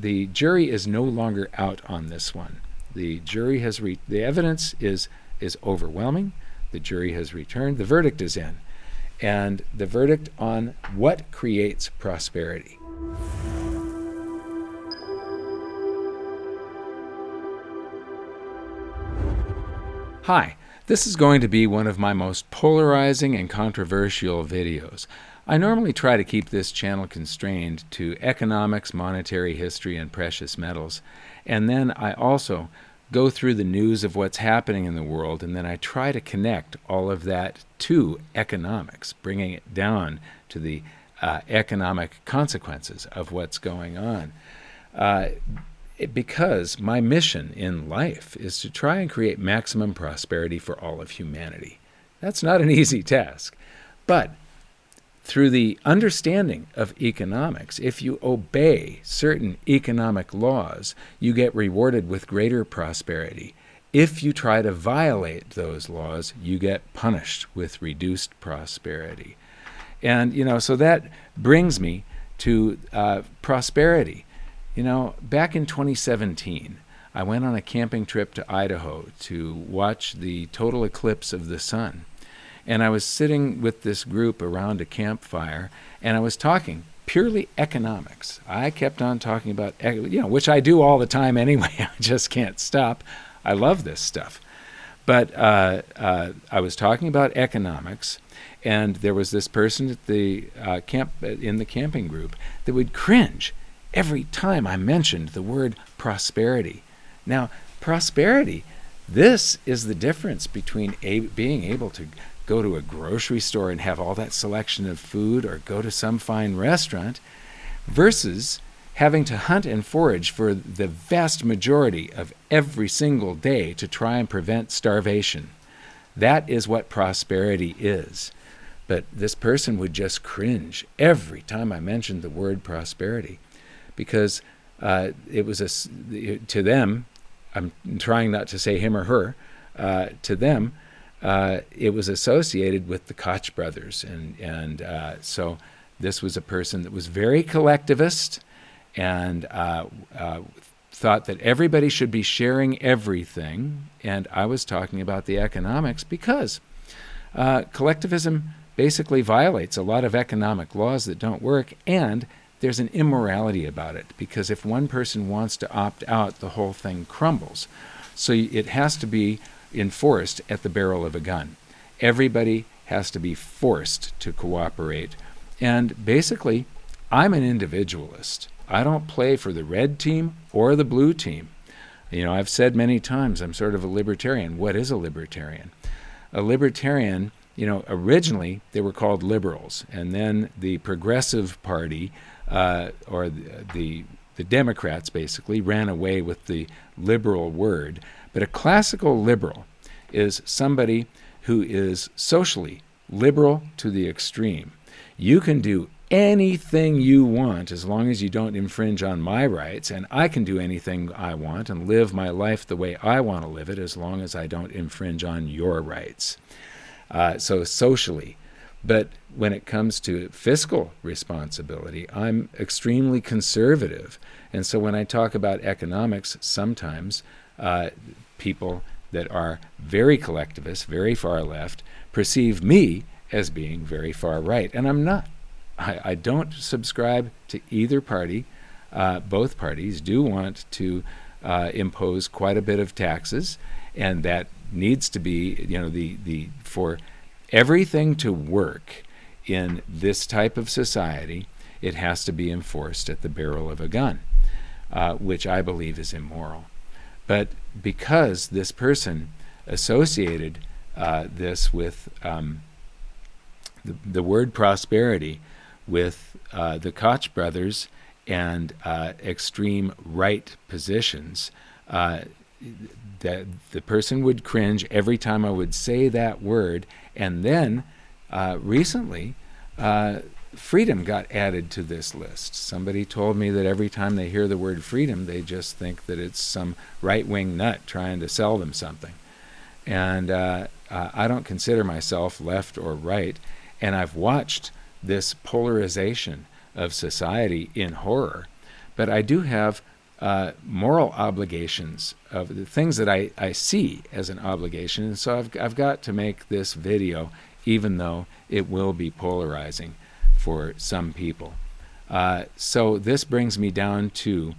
the jury is no longer out on this one. The jury has the evidence is overwhelming. The jury has returned. The verdict is in. And the verdict on what creates prosperity. Hi, this is going to be one of my most polarizing and controversial videos. I normally try to keep this channel constrained to economics, monetary history, and precious metals. And then I also go through the news of what's happening in the world, and then I try to connect all of that to economics, bringing it down to the economic consequences of what's going on. Because my mission in life is to try and create maximum prosperity for all of humanity. That's not an easy task. But through the understanding of economics, if you obey certain economic laws, you get rewarded with greater prosperity. If you try to violate those laws, you get punished with reduced prosperity. And, so that brings me to prosperity. Back in 2017, I went on a camping trip to Idaho to watch the total eclipse of the sun. And I was sitting with this group around a campfire, and I was talking purely economics. I kept on talking about, which I do all the time anyway. I just can't stop. I love this stuff. But I was talking about economics, and there was this person at the in the camping group that would cringe every time I mentioned the word prosperity. Now, prosperity, this is the difference between being able to go to a grocery store and have all that selection of food, or go to some fine restaurant, versus having to hunt and forage for the vast majority of every single day to try and prevent starvation. That is what prosperity is. But this person would just cringe every time I mentioned the word prosperity, because it was to them, I'm trying not to say him or her, to them, it was associated with the Koch brothers. And so this was a person that was very collectivist and thought that everybody should be sharing everything. And I was talking about the economics because collectivism basically violates a lot of economic laws that don't work, and there's an immorality about it, because if one person wants to opt out, the whole thing crumbles. So it has to be enforced at the barrel of a gun. Everybody has to be forced to cooperate. And basically, I'm an individualist. I don't play for the red team or the blue team. I've said many times I'm sort of a libertarian. What is a libertarian? A libertarian, originally they were called liberals, and then the Progressive Party, or the Democrats basically, ran away with the liberal word. But a classical liberal is somebody who is socially liberal to the extreme. You can do anything you want as long as you don't infringe on my rights, and I can do anything I want and live my life the way I want to live it as long as I don't infringe on your rights. So socially. But when it comes to fiscal responsibility, I'm extremely conservative. And so when I talk about economics, sometimes people that are very collectivist, very far left, perceive me as being very far right. And I'm not. I don't subscribe to either party. Both parties do want to impose quite a bit of taxes, and that needs to be, for everything to work in this type of society, it has to be enforced at the barrel of a gun, which I believe is immoral. But because this person associated this with the word prosperity with the Koch brothers and extreme right positions, that the person would cringe every time I would say that word. And then recently, freedom got added to this list. Somebody told me that every time they hear the word freedom, they just think that it's some right-wing nut trying to sell them something. And I don't consider myself left or right, and I've watched this polarization of society in horror. But I do have moral obligations of the things that I see as an obligation. And so I've got to make this video, even though it will be polarizing for some people. So this brings me down to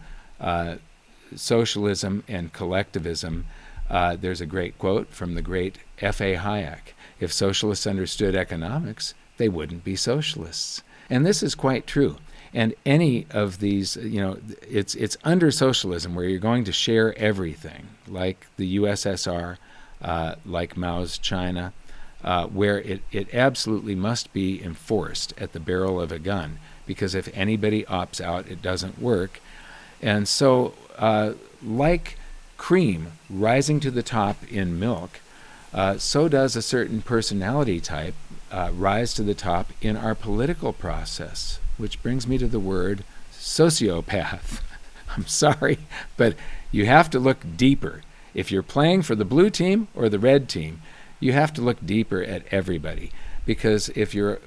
socialism and collectivism. There's a great quote from the great F.A. Hayek. If socialists understood economics, they wouldn't be socialists. And this is quite true. And any of these, it's under socialism where you're going to share everything, like the USSR, like Mao's China, where it absolutely must be enforced at the barrel of a gun, because if anybody opts out, it doesn't work. And so, like cream rising to the top in milk, so does a certain personality type rise to the top in our political process, which brings me to the word sociopath. I'm sorry, but you have to look deeper. If you're playing for the blue team or the red team, you have to look deeper at everybody. Because if you're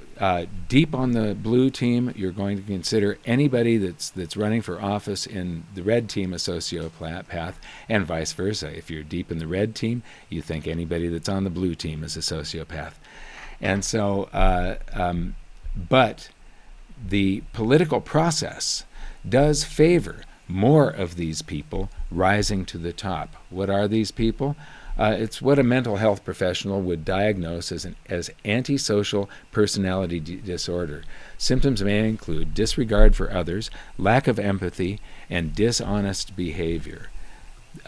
deep on the blue team, you're going to consider anybody that's running for office in the red team a sociopath, and vice versa. If you're deep in the red team, you think anybody that's on the blue team is a sociopath. And so, but the political process does favor more of these people rising to the top. What are these people? It's what a mental health professional would diagnose as antisocial personality disorder. Symptoms may include disregard for others, lack of empathy, and dishonest behavior.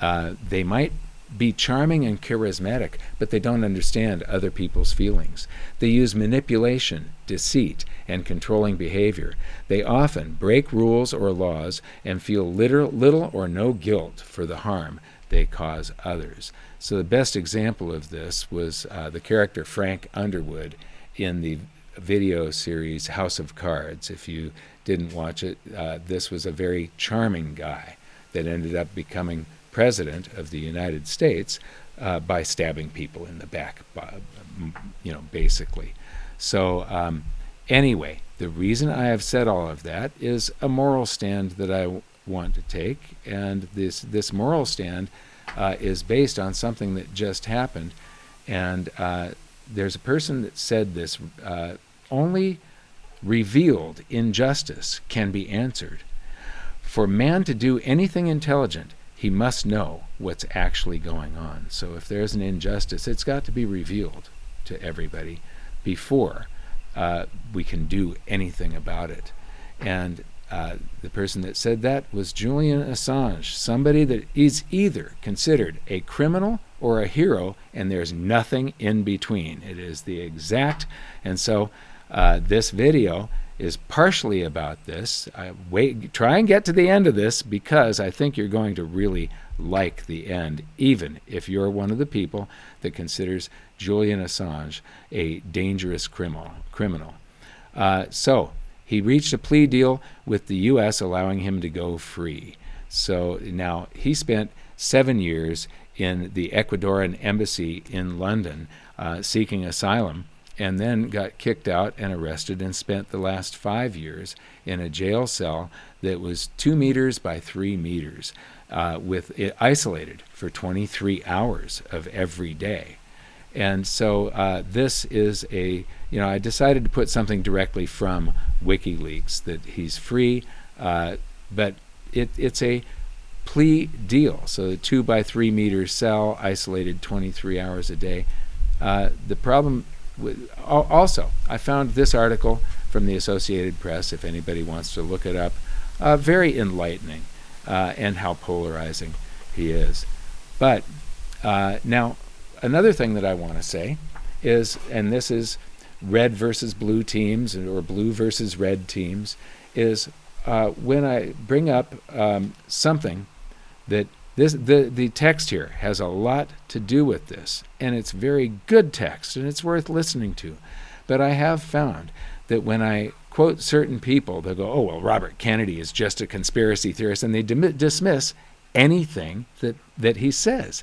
They might be charming and charismatic, but they don't understand other people's feelings. They use manipulation, deceit, and controlling behavior. They often break rules or laws and feel little or no guilt for the harm they cause others. So the best example of this was the character Frank Underwood in the video series House of Cards. If you didn't watch it, this was a very charming guy that ended up becoming president of the United States by stabbing people in the back, basically. So anyway, the reason I have said all of that is a moral stand that I want to take, and this moral stand is based on something that just happened. And there's a person that said this, only revealed injustice can be answered. For man to do anything intelligent, he must know what's actually going on. So if there's an injustice, it's got to be revealed to everybody before we can do anything about it. And the person that said that was Julian Assange, somebody that is either considered a criminal or a hero, and there's nothing in between. It is the exact, and so this video is partially about this. Try and get to the end of this, because I think you're going to really like the end, even if you're one of the people that considers Julian Assange a dangerous criminal. So he reached a plea deal with the U.S. allowing him to go free. So now he spent 7 years in the Ecuadorian embassy in London seeking asylum, and then got kicked out and arrested and spent the last 5 years in a jail cell that was 2 meters by 3 meters, with it isolated for 23 hours of every day. And so this is I decided to put something directly from WikiLeaks, that he's free, but it's a plea deal. So the 2 by 3 meter cell, isolated 23 hours a day. The problem, also, I found this article from the Associated Press, if anybody wants to look it up, very enlightening, and how polarizing he is. But now, another thing that I want to say is, and this is red versus blue teams, or blue versus red teams, is when I bring up something that the text here has a lot to do with this, and it's very good text, and it's worth listening to. But I have found that when I quote certain people, they'll go, "Oh, well, Robert Kennedy is just a conspiracy theorist," and they dismiss anything that he says,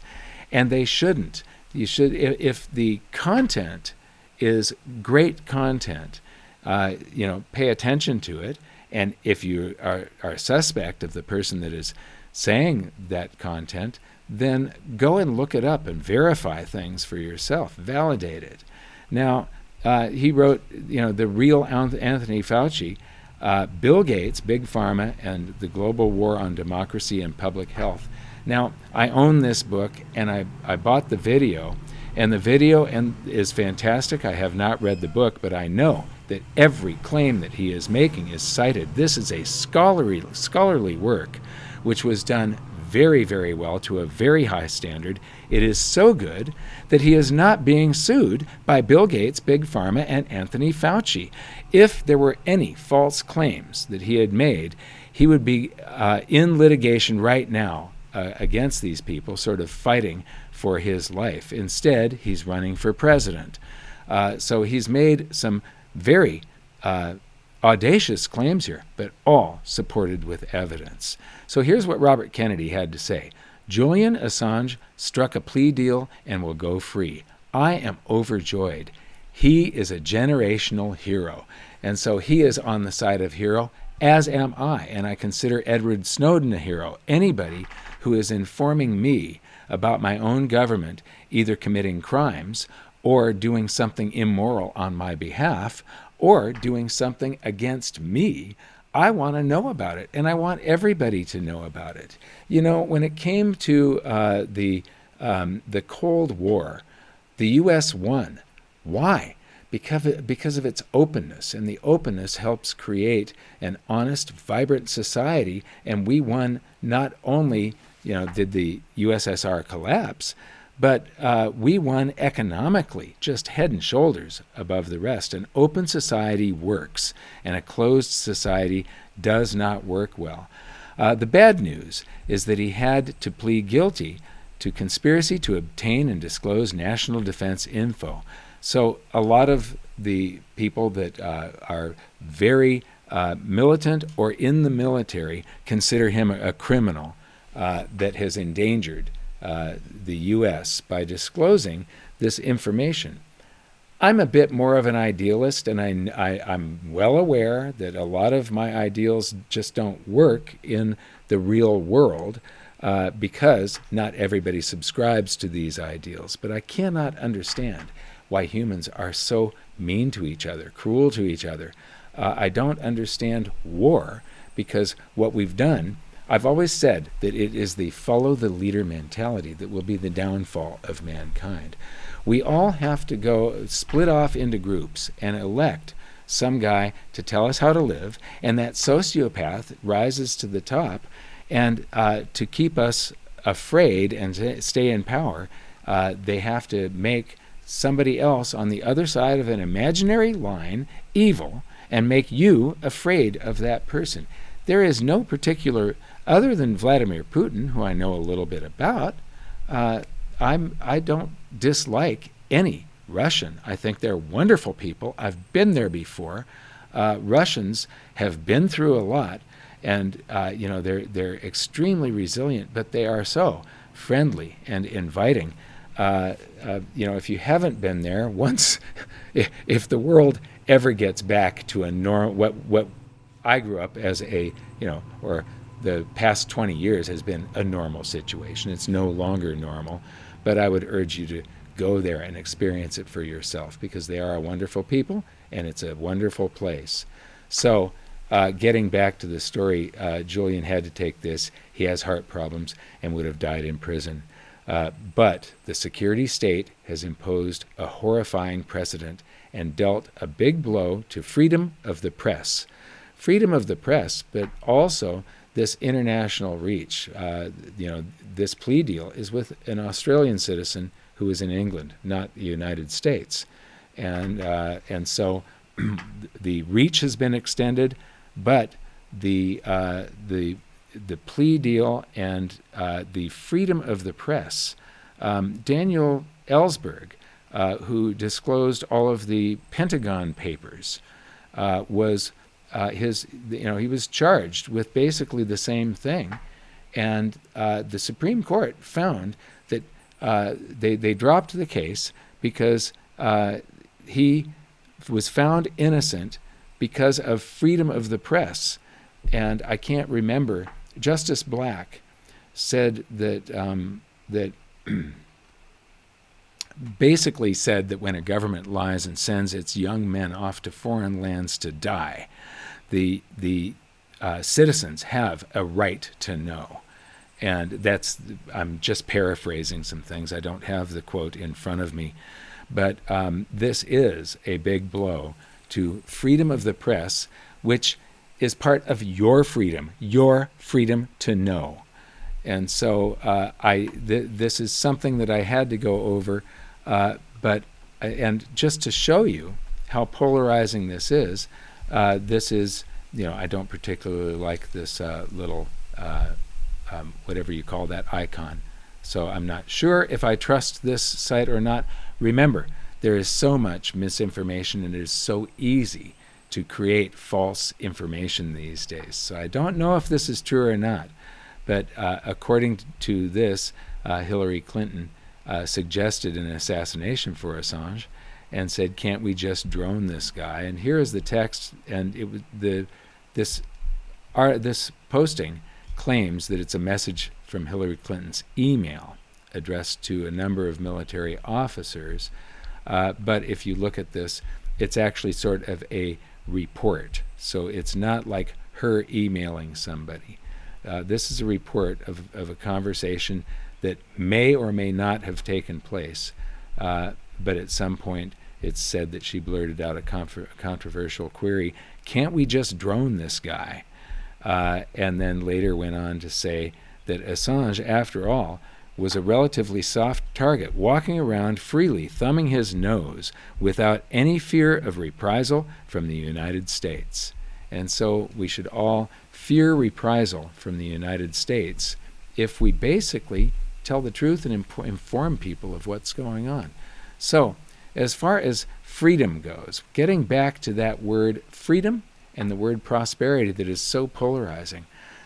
and they shouldn't. You should, if the content is great content, pay attention to it And if you are suspect of the person that is saying that content, then go and look it up and verify things for yourself. Validate it. Now, he wrote, the real Anthony Fauci, Bill Gates, Big Pharma, and the Global War on Democracy and Public Health. Now, I own this book, and I bought the video, and the video is fantastic. I have not read the book, but I know that every claim that he is making is cited. This is a scholarly work, which was done very, very well to a very high standard. It is so good that he is not being sued by Bill Gates, Big Pharma, and Anthony Fauci. If there were any false claims that he had made, he would be in litigation right now against these people, sort of fighting for his life. Instead, he's running for president. So he's made some very audacious claims here, but all supported with evidence. So here's what Robert Kennedy had to say. Julian Assange struck a plea deal and will go free. I am overjoyed. He is a generational hero. And so he is on the side of hero, as am I. And I consider Edward Snowden a hero. Anybody who is informing me about my own government either committing crimes or doing something immoral on my behalf or doing something against me, I want to know about it, and I want everybody to know about it. When it came to the Cold War, the U.S. won. Why? Because of its openness, and the openness helps create an honest, vibrant society. And we won. Not only did the USSR collapse, but we won economically, just head and shoulders above the rest. An open society works, and a closed society does not work well. The bad news is that he had to plead guilty to conspiracy to obtain and disclose national defense info. So a lot of the people that are very militant or in the military consider him a criminal that has endangered the U.S. by disclosing this information. I'm a bit more of an idealist, and I'm well aware that a lot of my ideals just don't work in the real world because not everybody subscribes to these ideals. But I cannot understand why humans are so mean to each other, cruel to each other. I don't understand war, because what we've done, I've always said that it is the follow the leader mentality that will be the downfall of mankind. We all have to go split off into groups and elect some guy to tell us how to live, and that sociopath rises to the top, and to keep us afraid and to stay in power, they have to make somebody else on the other side of an imaginary line evil and make you afraid of that person. There is no particular, other than Vladimir Putin, who I know a little bit about, I don't dislike any Russian. I think they're wonderful people. I've been there before. Russians have been through a lot, and they're extremely resilient, but they are so friendly and inviting. If you haven't been there once, if the world ever gets back to a normal, what I grew up as or the past 20 years has been a normal situation. It's no longer normal, but I would urge you to go there and experience it for yourself, because they are a wonderful people and it's a wonderful place. So getting back to the story, Julian had to take this. He has heart problems and would have died in prison. But the security state has imposed a horrifying precedent and dealt a big blow to freedom of the press. Freedom of the press, but also this international reach. This plea deal is with an Australian citizen who is in England, not the United States. And so the reach has been extended, but the plea deal and the freedom of the press. Daniel Ellsberg, who disclosed all of the Pentagon papers, was he was charged with basically the same thing, and the Supreme Court found that they dropped the case because he was found innocent because of freedom of the press. And I can't remember. Justice Black said that that basically said that when a government lies and sends its young men off to foreign lands to die, the citizens have a right to know. And that's, I'm just paraphrasing some things. I don't have the quote in front of me. But this is a big blow to freedom of the press, which is part of your freedom to know. And so this is something that I had to go over. And just to show you how polarizing this is, I don't particularly like this little, whatever you call that icon. So I'm not sure if I trust this site or not. Remember, there is so much misinformation, and it is so easy to create false information these days. So I don't know if this is true or not. But according to this, Hillary Clinton suggested an assassination for Assange and said, can't we just drone this guy? And here is the text, and it was this posting claims that it's a message from Hillary Clinton's email addressed to a number of military officers. But if you look at this, it's actually sort of a report. So it's not like her emailing somebody. This is a report of a conversation that may or may not have taken place. But at some point, it's said that she blurted out a controversial query, can't we just drone this guy? And then later went on to say that Assange, after all, was a relatively soft target, walking around freely, thumbing his nose without any fear of reprisal from the United States. And so we should all fear reprisal from the United States if we basically tell the truth and inform people of what's going on. So as far as freedom goes, getting back to that word freedom and the word prosperity that is so polarizing,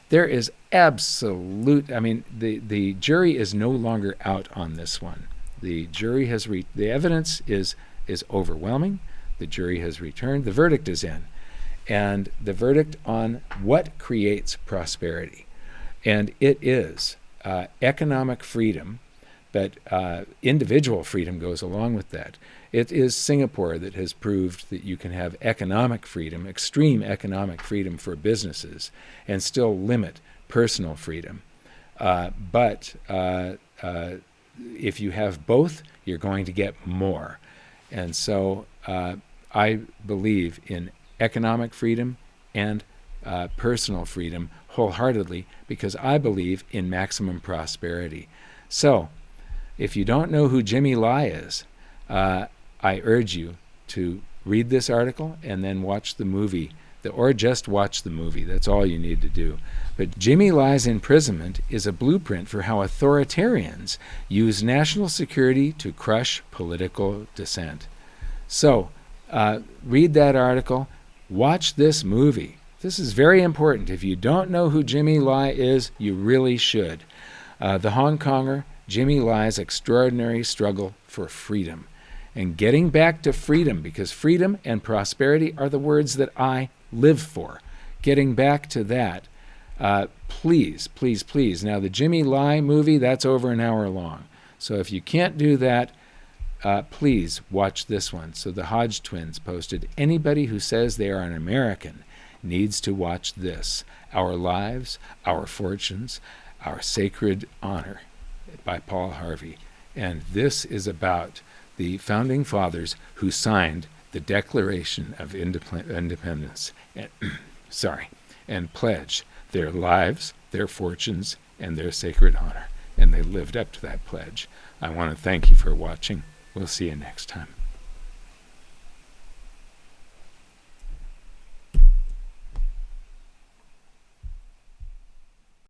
there is absolute, the jury is no longer out on this one. The jury has, the evidence is overwhelming. The jury has returned. The verdict is in. And the verdict on what creates prosperity. And it is economic freedom, but individual freedom goes along with that. It is Singapore that has proved that you can have economic freedom, extreme economic freedom for businesses, and still limit personal freedom. But if you have both, you're going to get more. And so I believe in economic freedom and personal freedom wholeheartedly, because I believe in maximum prosperity. So if you don't know who Jimmy Lai is, I urge you to read this article and then watch the movie, or just watch the movie. That's all you need to do. But Jimmy Lai's imprisonment is a blueprint for how authoritarians use national security to crush political dissent. So read that article, watch this movie. This is very important. If you don't know who Jimmy Lai is, you really should. The Hong Konger, Jimmy Lai's extraordinary struggle for freedom. And getting back to freedom, because freedom and prosperity are the words that I live for. Getting back to that, please, please, please. Now, the Jimmy Lai movie, that's over an hour long. So if you can't do that, please watch this one. So the Hodge twins posted, anybody who says they are an American needs to watch this. Our Lives, Our Fortunes, Our Sacred Honor by Paul Harvey. And this is about the founding fathers who signed the Declaration of Independence and pledged their lives, their fortunes, and their sacred honor. And they lived up to that pledge. I want to thank you for watching. We'll see you next time.